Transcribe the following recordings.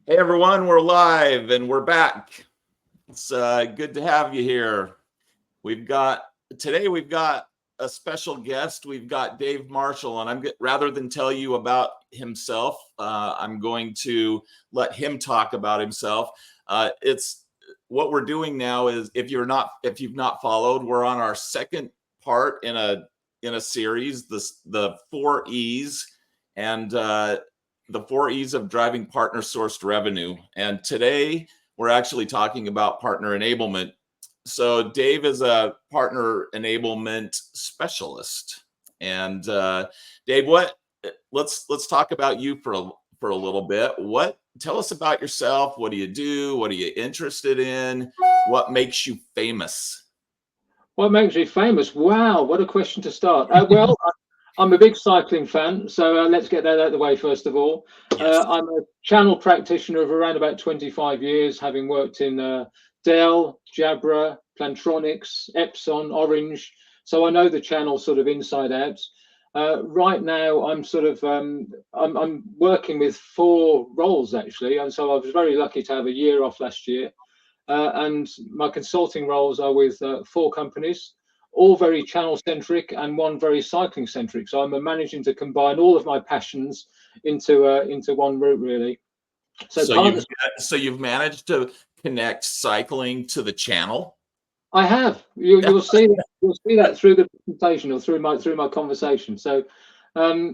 Hey everyone, we're live and we're back. It's good to have you here. Today we've got a special guest. We've got Dave Marshall, and rather than tell you about himself, I'm going to let him talk about himself. It's what we're doing now is if you've not followed, we're on our second part in a series, the 4 E's, and the 4 E's of driving partner sourced revenue. And today we're actually talking about partner enablement. So Dave is a partner enablement specialist. And Dave, let's talk about you for a little bit. Tell us about yourself. What do you do? What are you interested in? What makes you famous? What makes me famous? Wow, what a question to start. Well, I'm a big cycling fan, so let's get that out of the way first of all. Yes. I'm a channel practitioner of around about 25 years, having worked in Dell, Jabra, Plantronics, Epson, Orange. So I know the channel sort of inside out. Right now, I'm working with 4 roles actually, and so I was very lucky to have a year off last year. And my consulting roles are with 4 companies, all very channel centric and one very cycling centric. So I'm managing to combine all of my passions into one route, really. So you've managed to connect cycling to the channel. I have. You'll see that through the presentation or through my conversation. So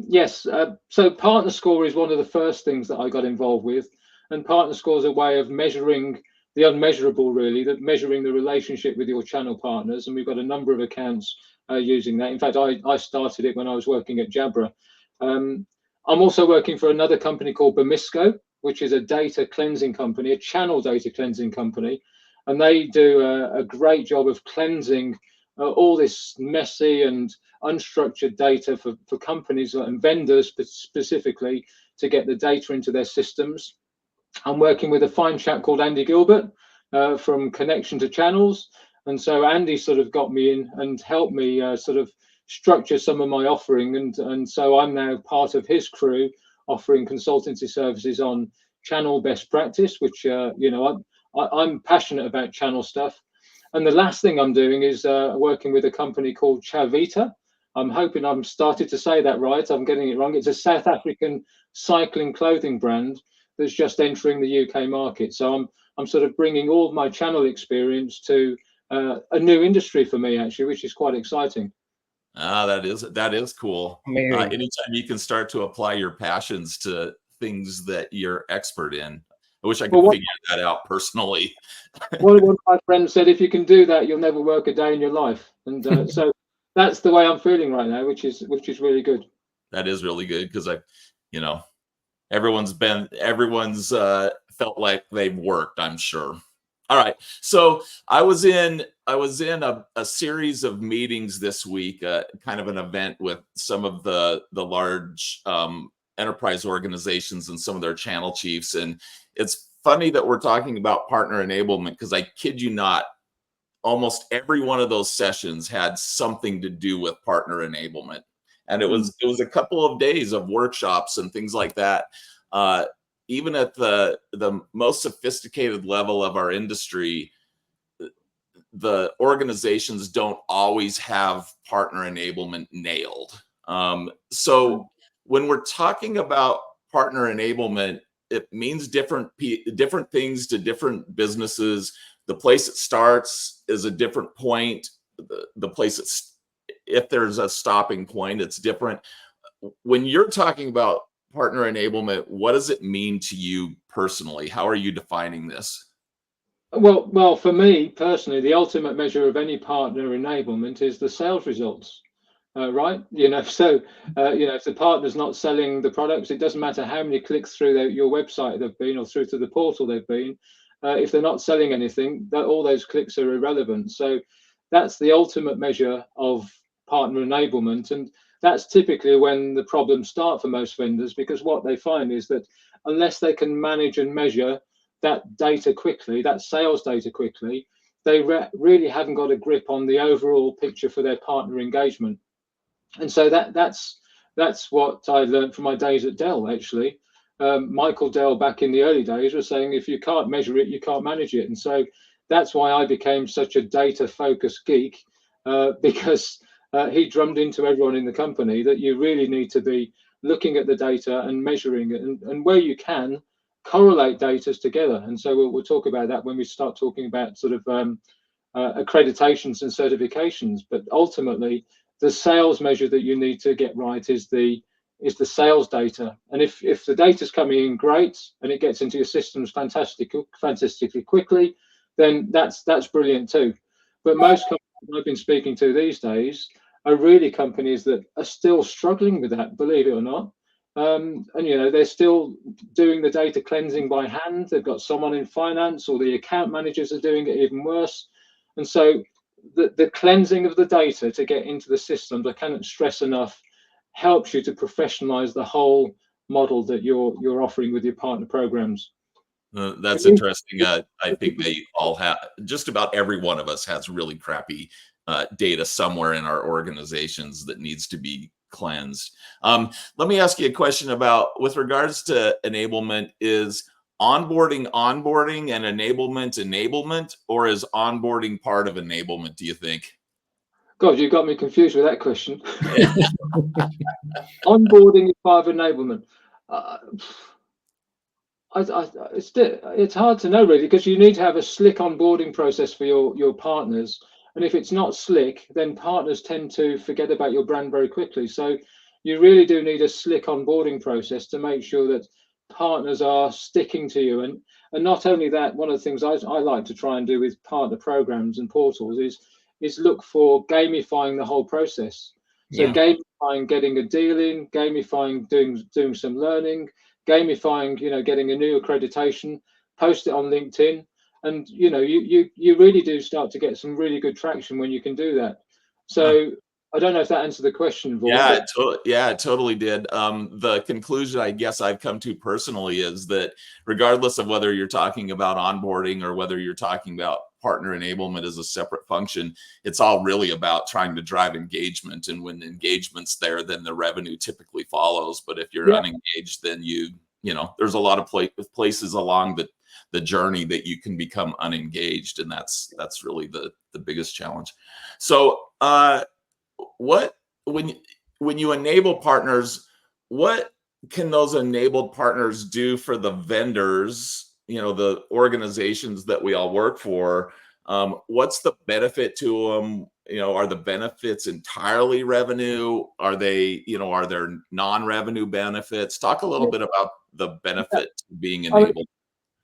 yes. So partner score is one of the first things that I got involved with, and partner score is a way of measuring the unmeasurable, really, that measuring the relationship with your channel partners. And we've got a number of accounts using that. In fact, I started it when I was working at Jabra. I'm also working for another company called Bemisco, which is a data cleansing company, a channel data cleansing company. And they do a great job of cleansing all this messy and unstructured data for companies and vendors specifically to get the data into their systems. I'm working with a fine chap called Andy Gilbert from Connection to Channels. And so Andy sort of got me in and helped me sort of structure some of my offering. And so I'm now part of his crew offering consultancy services on channel best practice, which, I'm passionate about channel stuff. And the last thing I'm doing is working with a company called Chavita. I'm hoping I'm started to say that right. I'm getting it wrong. It's a South African cycling clothing brand that's just entering the UK market. So I'm sort of bringing all of my channel experience to a new industry for me, actually, which is quite exciting. That is cool. Anytime you can start to apply your passions to things that you're expert in. I wish I could figure that out personally. One of my friends said, if you can do that, you'll never work a day in your life. And so that's the way I'm feeling right now, which is really good. That is really good because everyone's felt like they've worked, I'm sure. All right. So I was in a series of meetings this week, kind of an event with some of the large enterprise organizations and some of their channel chiefs. And it's funny that we're talking about partner enablement because I kid you not, almost every one of those sessions had something to do with partner enablement. And it was a couple of days of workshops and things like that. Even at the most sophisticated level of our industry, the organizations don't always have partner enablement nailed. So when we're talking about partner enablement, it means different things to different businesses. The place it starts is a different point. The place if there's a stopping point, it's different. When you're talking about partner enablement, what does it mean to you personally? How are you defining this? Well, for me personally, the ultimate measure of any partner enablement is the sales results, right? So if the partner's not selling the products, it doesn't matter how many clicks through your website they've been or through to the portal they've been. If they're not selling anything, all those clicks are irrelevant. So that's the ultimate measure of partner enablement. And that's typically when the problems start for most vendors, because what they find is that unless they can manage and measure that data quickly, that sales data quickly, they really haven't got a grip on the overall picture for their partner engagement. And so that's what I learned from my days at Dell, actually. Michael Dell back in the early days was saying, if you can't measure it, you can't manage it. And so that's why I became such a data focused geek, because he drummed into everyone in the company that you really need to be looking at the data and measuring it, and where you can, correlate data together. And so we'll talk about that when we start talking about sort of accreditations and certifications. But ultimately, the sales measure that you need to get right is the sales data. And if the data's coming in great and it gets into your systems fantastically quickly, then that's brilliant too. But most companies I've been speaking to these days are really companies that are still struggling with that, believe it or not. And they're still doing the data cleansing by hand. They've got someone in finance, or the account managers are doing it even worse. And so the cleansing of the data to get into the systems, I cannot stress enough, helps you to professionalize the whole model that you're offering with your partner programs. That's interesting. I think they all have, just about every one of us has really crappy data somewhere in our organizations that needs to be cleansed. Let me ask you a question about, with regards to enablement, is onboarding and enablement, or is onboarding part of enablement, do you think? God, you got me confused with that question. Onboarding is part of enablement. It's hard to know really, because you need to have a slick onboarding process for your partners. And if it's not slick, then partners tend to forget about your brand very quickly. So you really do need a slick onboarding process to make sure that partners are sticking to you. And not only that, one of the things I like to try and do with partner programs and portals is look for gamifying the whole process. So gamifying getting a deal in, gamifying doing some learning, gamifying, getting a new accreditation, post it on LinkedIn, and you really do start to get some really good traction when you can do that. So I don't know if that answered the question, Vaughan. It totally did. The conclusion I guess I've come to personally is that regardless of whether you're talking about onboarding or whether you're talking about partner enablement as a separate function, it's all really about trying to drive engagement. And when engagement's there, then the revenue typically follows. But if you're unengaged, then there's a lot of places along the journey that you can become unengaged, and that's really the biggest challenge. So when you enable partners, what can those enabled partners do for the vendors, the organizations that we all work for? What's the benefit to them? Are the benefits entirely revenue? Are they, are there non-revenue benefits? Talk a little bit about the benefit to being enabled.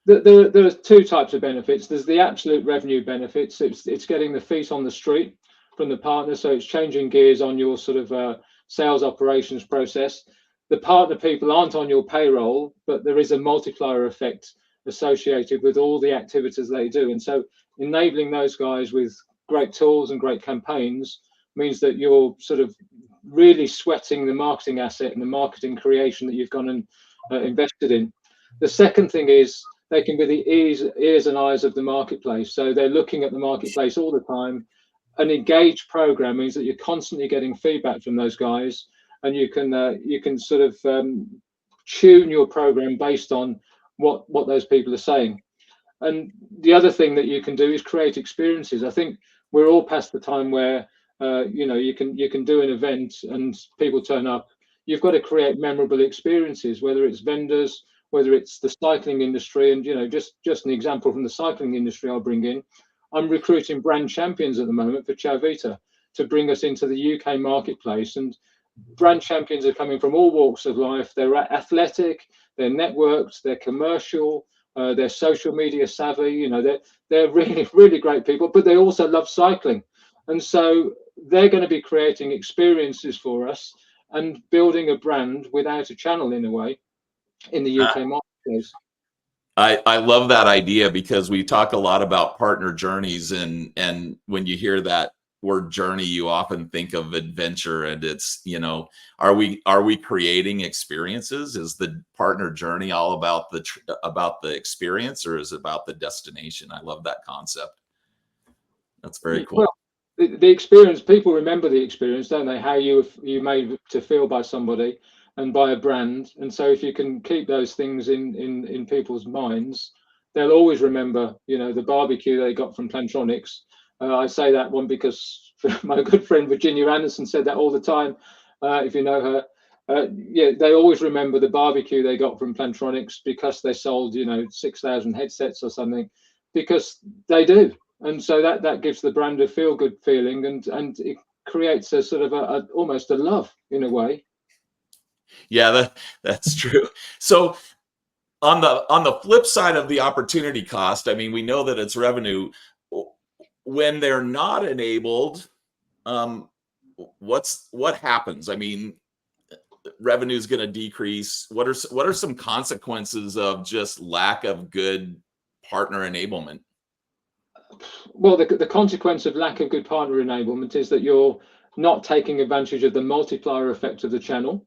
There are two types of benefits. There's the absolute revenue benefits. It's getting the feet on the street from the partner. So it's changing gears on your sort of sales operations process. The partner people aren't on your payroll, but there is a multiplier effect associated with all the activities they do. And so enabling those guys with great tools and great campaigns means that you're sort of really sweating the marketing asset and the marketing creation that you've gone and invested in. The second thing is they can be the ears and eyes of the marketplace. So they're looking at the marketplace all the time. An engaged program means that you're constantly getting feedback from those guys, and you can sort of tune your program based on what those people are saying. And the other thing that you can do is create experiences. I think we're all past the time where you can do an event and people turn up. You've got to create memorable experiences, whether it's vendors, whether it's the cycling industry. And just an example from the cycling industry I'll bring in. I'm recruiting brand champions at the moment for Chavita to bring us into the UK marketplace. And brand champions are coming from all walks of life. They're athletic, they're networked, they're commercial, they're social media savvy. They're really, really great people, but they also love cycling. And so they're going to be creating experiences for us and building a brand without a channel, in a way, in the UK marketplace. I love that idea, because we talk a lot about partner journeys, and when you hear that word journey, you often think of adventure, and it's, are we creating experiences? Is the partner journey all about the experience, or is it about the destination? I love that concept. That's very cool. Well, the experience, people remember the experience, don't they? How you made to feel by somebody. and by a brand. And so if you can keep those things in people's minds, they'll always remember, the barbecue they got from Plantronics. I say that one because my good friend Virginia Anderson said that all the time. If you know her, yeah, they always remember the barbecue they got from Plantronics because they sold, 6,000 headsets or something, because they do. And so that gives the brand a feel-good feeling, and it creates a sort of almost a love in a way. Yeah, that's true. So on the flip side of the opportunity cost, I mean, we know that it's revenue. When they're not enabled, what happens? I mean, revenue is going to decrease. What are some consequences of just lack of good partner enablement? Well, the consequence of lack of good partner enablement is that you're not taking advantage of the multiplier effect of the channel,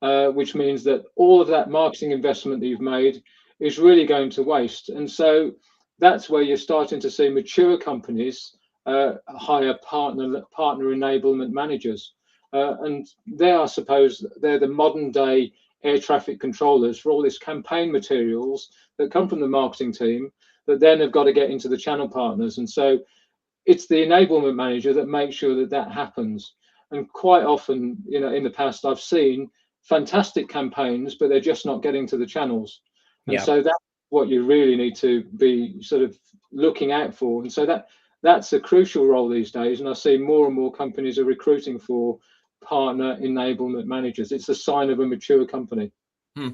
which means that all of that marketing investment that you've made is really going to waste. And so that's where you're starting to see mature companies hire partner enablement managers. And I suppose they're the modern day air traffic controllers for all this campaign materials that come from the marketing team that then have got to get into the channel partners. And so it's the enablement manager that makes sure that happens. And quite often, in the past, I've seen fantastic campaigns, but they're just not getting to the channels. And so that's what you really need to be sort of looking out for. And so that's a crucial role these days. And I see more and more companies are recruiting for partner enablement managers. It's a sign of a mature company.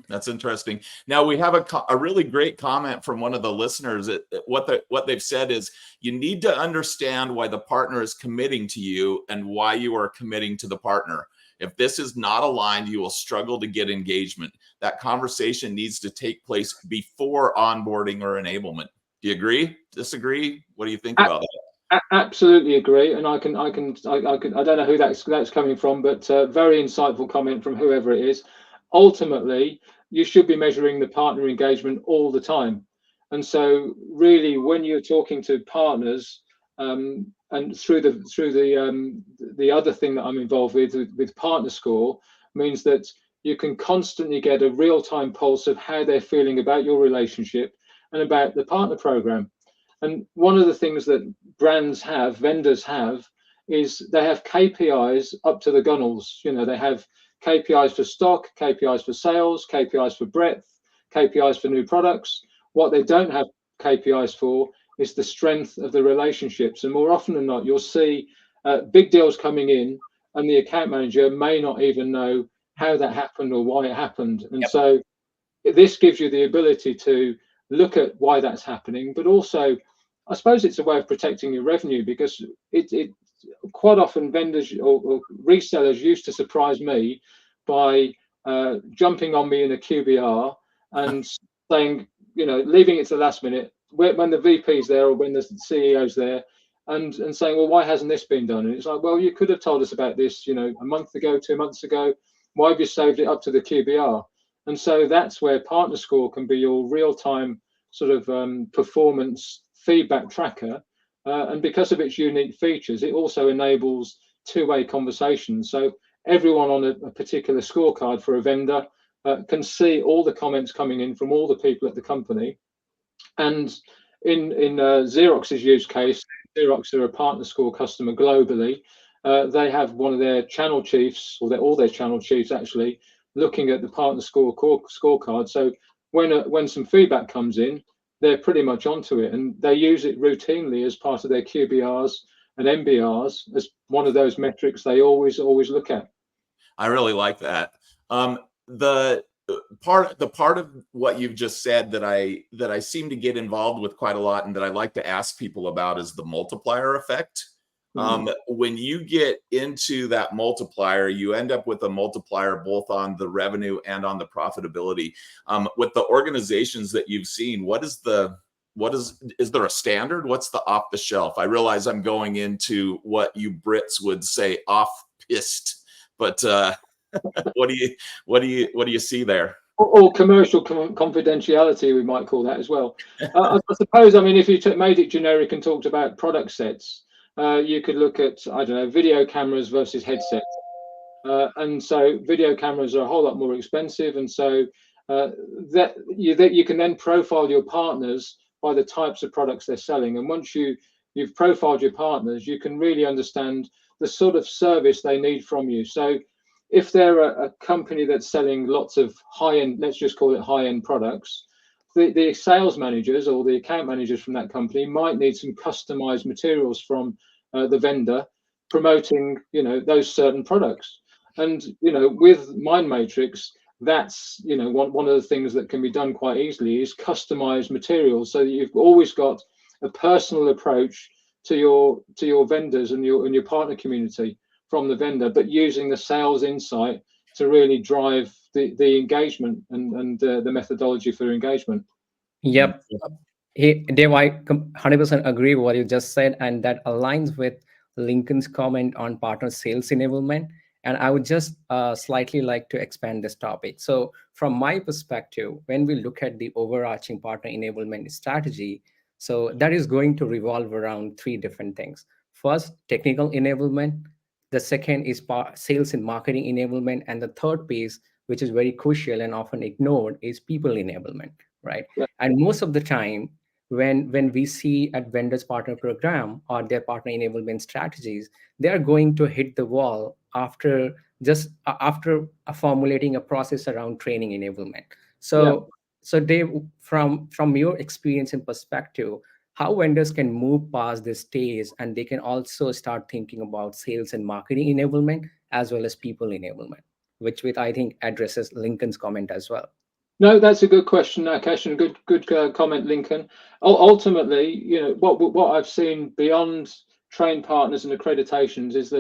That's interesting. Now we have a really great comment from one of the listeners. What they've said is you need to understand why the partner is committing to you and why you are committing to the partner. If this is not aligned, you will struggle to get engagement. That conversation needs to take place before onboarding or enablement. Do you agree? Disagree? What do you think about that? Absolutely agree, and I don't know who that's coming from, but very insightful comment from whoever it is. Ultimately, you should be measuring the partner engagement all the time, and so really, when you're talking to partners, and through the other thing that I'm involved with Partner Score, means that you can constantly get a real-time pulse of how they're feeling about your relationship and about the partner program. And one of the things that vendors have, is they have KPIs up to the gunnels. They have KPIs for stock, KPIs for sales, KPIs for breadth, KPIs for new products. What they don't have KPIs for is the strength of the relationships. And more often than not, you'll see big deals coming in, and the account manager may not even know how that happened or why it happened. And so this gives you the ability to look at why that's happening, but also, I suppose it's a way of protecting your revenue, because it quite often vendors or resellers used to surprise me by jumping on me in a QBR and saying, leaving it to the last minute when the VP's there or when the CEO's there, and saying, well, why hasn't this been done? And it's like, well, you could have told us about this, a month ago, 2 months ago. Why have you saved it up to the QBR? And so that's where Partner Score can be your real-time sort of performance feedback tracker. And because of its unique features, it also enables two-way conversations. So everyone on a particular scorecard for a vendor can see all the comments coming in from all the people at the company. And in Xerox's use case, Xerox are a Partner Score customer globally. They have one of their channel chiefs, or all their channel chiefs actually, looking at the Partner Score scorecard. So when some feedback comes in, they're pretty much onto it, and they use it routinely as part of their QBRs and MBRs as one of those metrics they always look at. I really like that. The part of what you've just said that I seem to get involved with quite a lot, and that I like to ask people about, is the multiplier effect. When you get into that multiplier, you end up with a multiplier both on the revenue and on the profitability. With the organizations that you've seen, is there a standard? What's the off the shelf? I realize I'm going into what you Brits would say off-piste, but what do you see there? Or commercial confidentiality, we might call that as well. I suppose, I mean, if you made it generic and talked about product sets, you could look at, I don't know, video cameras versus headsets. and so video cameras are a whole lot more expensive, and so that you can then profile your partners by the types of products they're selling. And once you've profiled your partners, you can really understand the sort of service they need from you. So if they're a company that's selling lots of high-end, let's just call it high-end products, the sales managers or the account managers from that company might need some customized materials from the vendor promoting, those certain products. And, with Mind Matrix, that's, one of the things that can be done quite easily is customize materials, so that you've always got a personal approach to your vendors and your partner community from the vendor, but using the sales insight to really drive the engagement and the methodology for engagement. Yep. Hey, Dave, I 100% agree with what you just said, and that aligns with Lincoln's comment on partner sales enablement. And I would just slightly like to expand this topic. So from my perspective, when we look at the overarching partner enablement strategy, so that is going to revolve around three different things. First, technical enablement. The second is sales and marketing enablement. And the third piece, which is very crucial and often ignored, is people enablement, right? Yeah. And most of the time, when we see at vendors partner program or their partner enablement strategies, they are going to hit the wall after formulating a process around training enablement. So Dave, from your experience and perspective, how vendors can move past this stage and they can also start thinking about sales and marketing enablement as well as people enablement, which I think addresses Lincoln's comment as well. No, that's a good question, Nakesh, and good comment, Lincoln. Ultimately, what I've seen beyond trained partners and accreditations is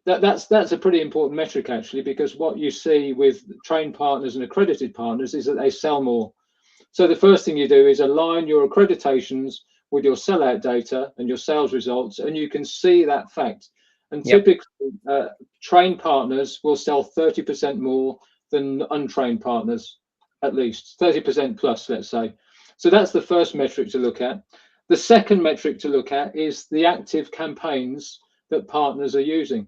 that's a pretty important metric, actually, because what you see with trained partners and accredited partners is that they sell more. So the first thing you do is align your accreditations with your sellout data and your sales results, and you can see that fact. And typically, trained partners will sell 30% more than untrained partners. At least 30% plus, let's say. So that's the first metric to look at. The second metric to look at is the active campaigns that partners are using.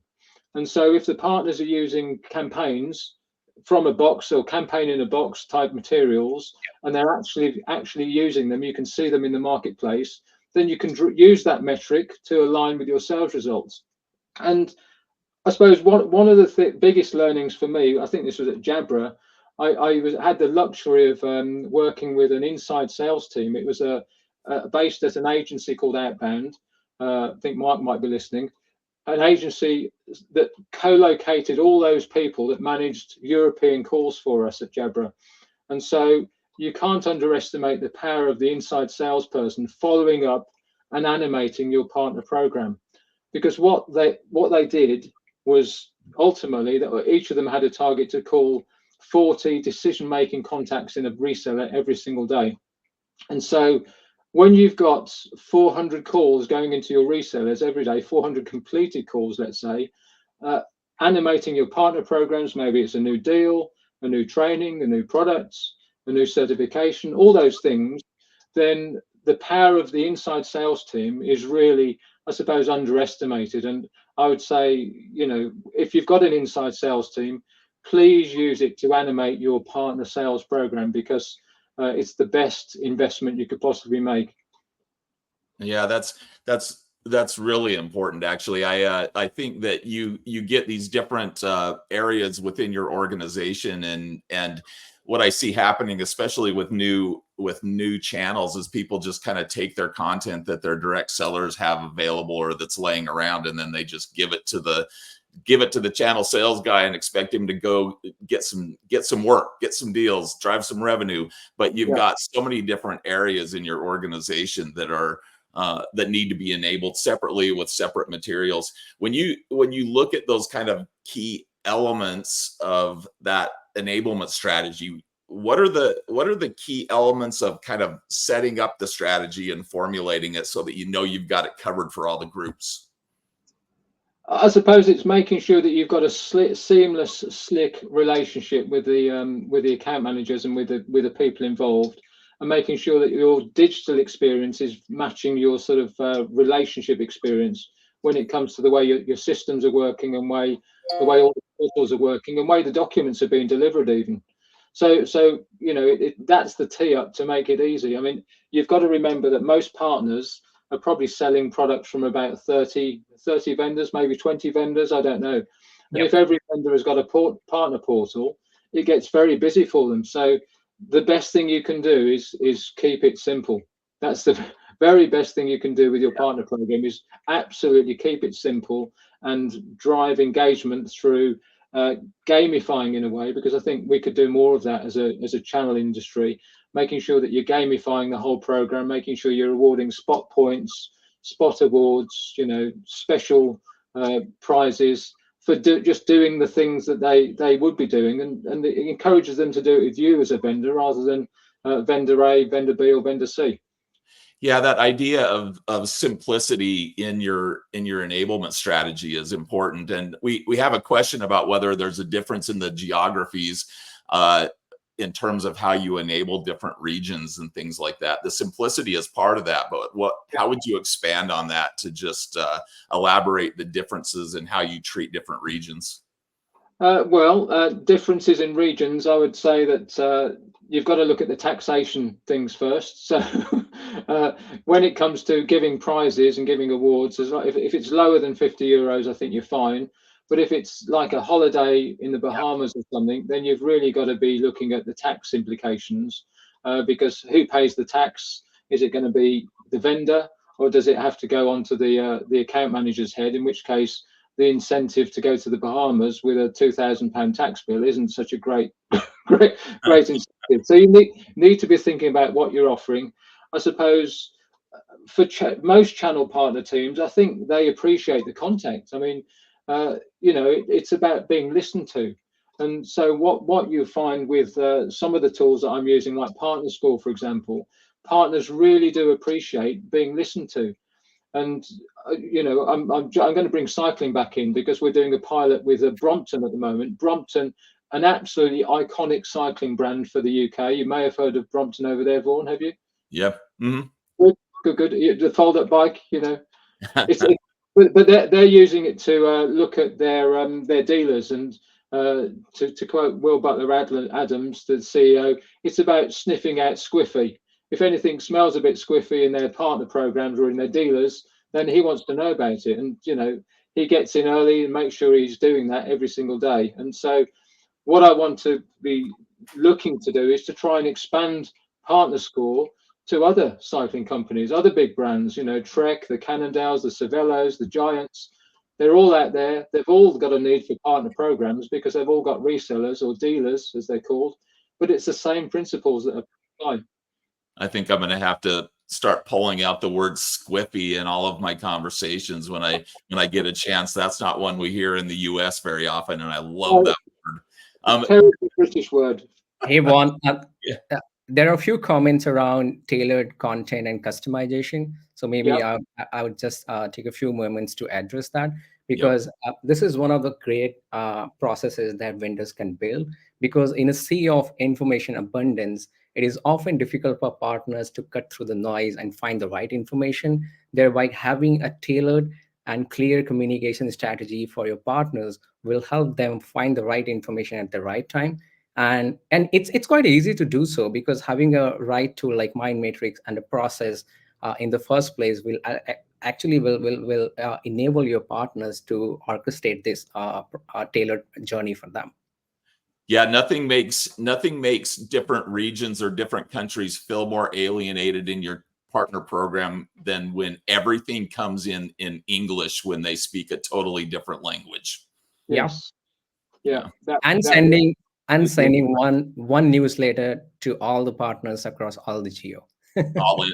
And so if the partners are using campaigns from a box or campaign in a box type materials, and they're actually using them, you can see them in the marketplace, then you can use that metric to align with your sales results. And I suppose one of the biggest learnings for me, I think this was at Jabra, I had the luxury of working with an inside sales team. It was based at an agency called Outbound. I think Mark might be listening. An agency that co-located all those people that managed European calls for us at Jabra. And so you can't underestimate the power of the inside salesperson following up and animating your partner program. Because what they did was ultimately that each of them had a target to call 40 decision-making contacts in a reseller every single day. And so when you've got 400 calls going into your resellers every day, 400 completed calls, let's say, animating your partner programs, maybe it's a new deal, a new training, a new products, a new certification, all those things, then the power of the inside sales team is really, I suppose, underestimated. And I would say, if you've got an inside sales team, please use it to animate your partner sales program, because it's the best investment you could possibly make. Yeah, that's really important, actually. I think that you get these different areas within your organization, and what I see happening, especially with new channels, is people just kind of take their content that their direct sellers have available or that's laying around, and then they just give it to the channel sales guy and expect him to go get some work, get some deals, drive some revenue. But you've got so many different areas in your organization that are that need to be enabled separately with separate materials. When you look at those kind of key elements of that enablement strategy, what are the key elements of kind of setting up the strategy and formulating it so that you've got it covered for all the groups? I suppose it's making sure that you've got a seamless, slick relationship with the account managers and with the people involved, and making sure that your digital experience is matching your sort of relationship experience when it comes to the way your systems are working and way the way all the portals are working, and the way the documents are being delivered even. So you know, that's the tee up to make it easy. I mean, you've got to remember that most partners are probably selling products from about 30 vendors, maybe 20 vendors, I don't know. And if every vendor has got a partner portal, it gets very busy for them. So the best thing you can do is keep it simple. That's the very best thing you can do with your partner program, is absolutely keep it simple and drive engagement through gamifying in a way, because I think we could do more of that as a channel industry, making sure that you're gamifying the whole program, making sure you're awarding spot points, spot awards, you know, special prizes for just doing the things that they would be doing, and it encourages them to do it with you as a vendor rather than vendor A, vendor B, or vendor C. Yeah, that idea of simplicity in your enablement strategy is important. And we have a question about whether there's a difference in the geographies in terms of how you enable different regions and things like that. The simplicity is part of that, but how would you expand on that to just elaborate the differences in how you treat different regions? Differences in regions, I would say that you've got to look at the taxation things first. So when it comes to giving prizes and giving awards, if it's lower than 50 euros, I think you're fine. But if it's like a holiday in the Bahamas or something, then you've really got to be looking at the tax implications, because who pays the tax? Is it going to be the vendor, or does it have to go onto the account manager's head? In which case, the incentive to go to the Bahamas with a £2,000 tax bill isn't such a great incentive. So you need to be thinking about what you're offering. I suppose for most channel partner teams, I think they appreciate the content. I mean, you know, it's about being listened to. And so what you find with some of the tools that I'm using, like Partner Score, for example, partners really do appreciate being listened to. And you know, I'm going to bring cycling back in, because we're doing a pilot with Brompton at the moment. Brompton, an absolutely iconic cycling brand for the UK. You may have heard of Brompton over there, Vaughan, have you? Yep. Mm-hmm. Good. The fold-up bike, you know. But they're using it to look at their dealers, and to quote Will Butler Adams, the CEO, it's about sniffing out squiffy. If anything smells a bit squiffy in their partner programs or in their dealers, then he wants to know about it. And, you know, he gets in early and makes sure he's doing that every single day. And so what I want to be looking to do is to try and expand Partner Score to other cycling companies, other big brands, you know, Trek, the Cannondales, the Cervelos, the Giants. They're all out there. They've all got a need for partner programs because they've all got resellers or dealers, as they're called. But it's the same principles that apply. I think I'm going to have to start pulling out the word squiffy in all of my conversations when I get a chance. That's not one we hear in the US very often, and I love that word. Terrible British word. Hey, Vaughan, there are a few comments around tailored content and customization. So maybe I would just take a few moments to address that, because this is one of the great processes that vendors can build, because in a sea of information abundance, it is often difficult for partners to cut through the noise and find the right information. Thereby, having a tailored and clear communication strategy for your partners will help them find the right information at the right time. And it's quite easy to do so, because having a right tool like Mind Matrix and a process in the first place will enable your partners to orchestrate this tailored journey for them. Yeah, nothing makes different regions or different countries feel more alienated in your partner program than when everything comes in English when they speak a totally different language. Yes. Yeah. And sending one newsletter to all the partners across all the geo.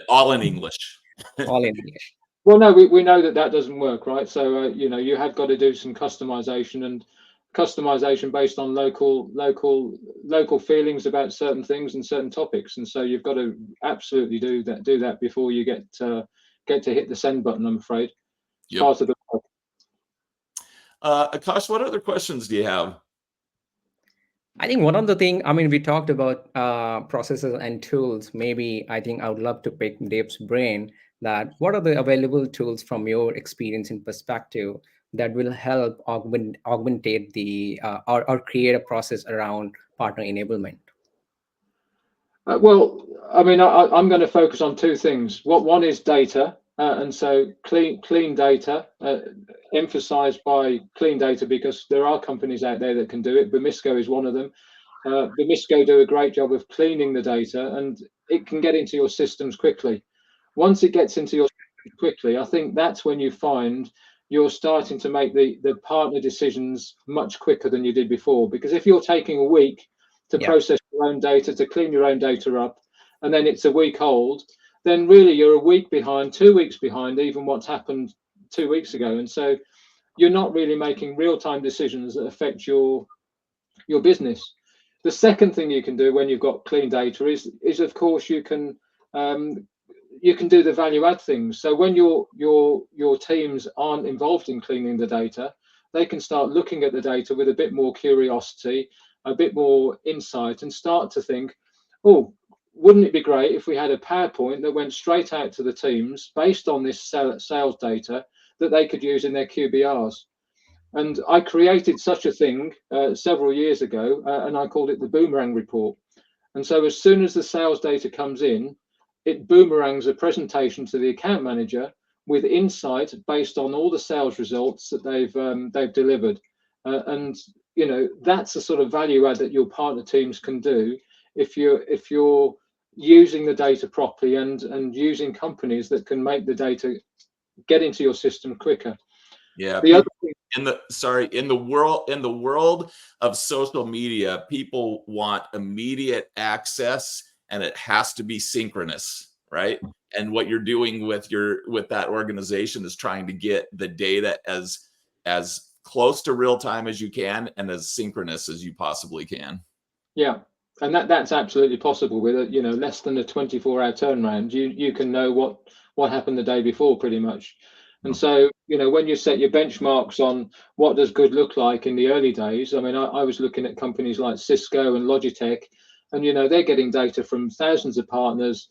all in English. All in English. Well, no, we know that doesn't work, right? So you know, you have got to do some customization, and customization based on local feelings about certain things and certain topics. And so you've got to absolutely do that before you get to hit the send button, I'm afraid. It's part of the work. Akash, what other questions do you have? I think one of the things, I mean, we talked about processes and tools. Maybe I think I would love to pick Dave's brain that what are the available tools from your experience and perspective that will help augmentate the or create a process around partner enablement? Well, I mean, I'm going to focus on two things. One is data, and so clean data, emphasized by clean data, because there are companies out there that can do it. Bemisco is one of them. Bemisco do a great job of cleaning the data, and it can get into your systems quickly. Once it gets into your systems quickly, I think that's when you find you're starting to make the partner decisions much quicker than you did before. Because if you're taking a week to process your own data, to clean your own data up, and then it's a week old, then really you're a week behind, 2 weeks behind even what's happened 2 weeks ago. And so you're not really making real-time decisions that affect your business. The second thing you can do when you've got clean data is of course you can do the value add things. So when your teams aren't involved in cleaning the data, they can start looking at the data with a bit more curiosity, a bit more insight, and start to think, oh, wouldn't it be great if we had a PowerPoint that went straight out to the teams based on this sales data that they could use in their QBRs? And I created such a thing several years ago, and I called it the boomerang report. And so as soon as the sales data comes in, it boomerangs a presentation to the account manager with insight based on all the sales results that they've delivered. And you know, that's the sort of value add that your partner teams can do if you're using the data properly and using companies that can make the data get into your system quicker. Yeah. The other thing, in the world of social media, people want immediate access, and it has to be synchronous, right? And what you're doing with that organization is trying to get the data as close to real time as you can and as synchronous as you possibly can. yeah, and that's absolutely possible with a, you know, less than a 24-hour turnaround. You can know what happened the day before pretty much. And so, you know, when you set your benchmarks on what does good look like in the early days, I mean, I was looking at companies like Cisco and Logitech, and, you know, they're getting data from thousands of partners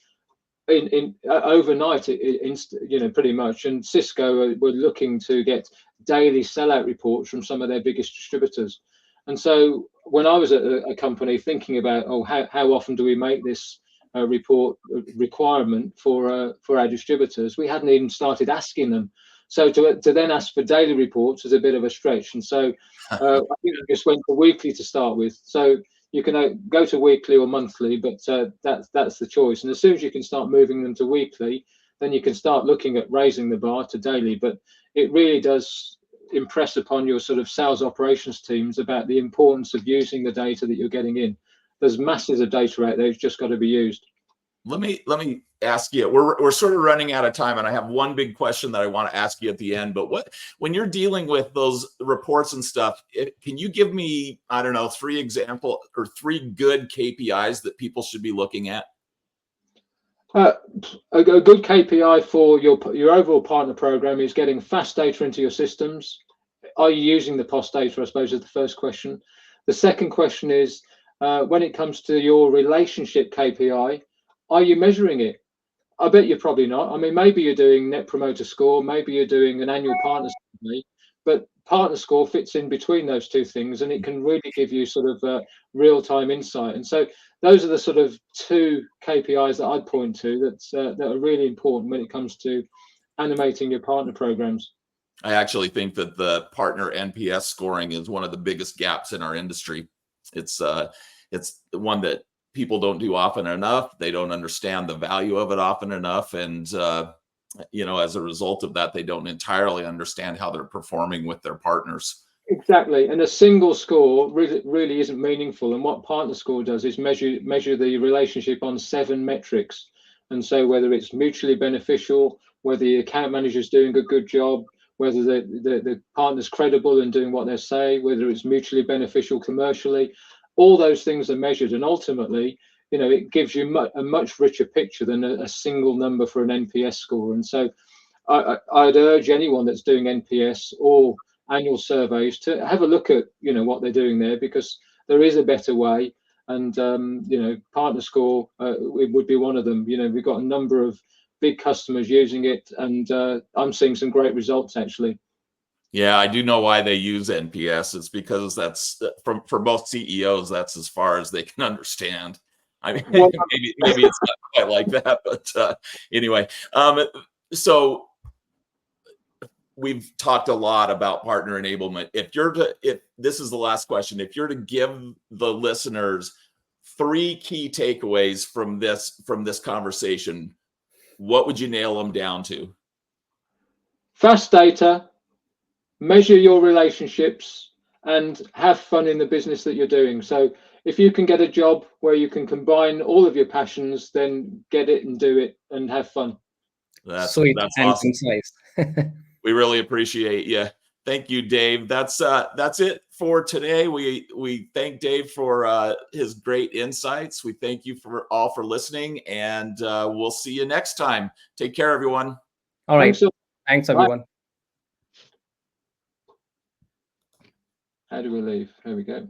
in overnight, you know, pretty much. And Cisco were looking to get daily sellout reports from some of their biggest distributors. And so when I was at a company thinking about, oh, how often do we make this report requirement for our distributors, we hadn't even started asking them. So to then ask for daily reports is a bit of a stretch. And so I think we just went for weekly to start with. So you can go to weekly or monthly, but that's the choice. And as soon as you can start moving them to weekly, then you can start looking at raising the bar to daily. But it really does impress upon your sort of sales operations teams about the importance of using the data that you're getting in. There's masses of data out there. It's just got to be used. Let me ask you, we're sort of running out of time, and I have one big question that I want to ask you at the end. But when you're dealing with those reports and stuff, can you give me, I don't know, 3 example or 3 good KPIs that people should be looking at? A good KPI for your overall partner program is getting fast data into your systems. Are you using the POS data, I suppose, is the first question. The second question is, when it comes to your relationship KPI, are you measuring it? I bet you're probably not. I mean, maybe you're doing Net Promoter Score, maybe you're doing an annual partner survey, but partner score fits in between those two things, and it can really give you sort of real-time insight. And so those are the sort of 2 KPIs that I'd point to that are really important when it comes to animating your partner programs. I actually think that the partner NPS scoring is one of the biggest gaps in our industry. It's one that people don't do often enough. They don't understand the value of it often enough. And, you know, as a result of that, they don't entirely understand how they're performing with their partners. Exactly. And a single score really isn't meaningful. And what partner score does is measure the relationship on 7 metrics. And so whether it's mutually beneficial, whether the account manager is doing a good job, whether the partner's credible and doing what they say, whether it's mutually beneficial commercially, all those things are measured. And ultimately, you know, it gives you a much richer picture than a single number for an NPS score. And so I'd urge anyone that's doing NPS or annual surveys to have a look at, you know, what they're doing there, because there is a better way. And, you know, partner score it would be one of them. You know, we've got a number of big customers using it, and I'm seeing some great results, actually. Yeah, I do know why they use NPS. It's because that's for most CEOs, that's as far as they can understand. I mean, Well, maybe it's not quite like that, but anyway. So we've talked a lot about partner enablement. If this is the last question, if you're to give the listeners 3 key takeaways from this conversation, what would you nail them down to? Fast data, measure your relationships, and have fun in the business that you're doing. So if you can get a job where you can combine all of your passions, then get it and do it and have fun. That's Sweet and awesome. concise. We really appreciate you. Thank you, Dave. That's it for today. We thank Dave for his great insights. We thank you all for listening, and we'll see you next time. Take care, everyone. All right. Thanks, Thanks, everyone. How do we leave? There we go.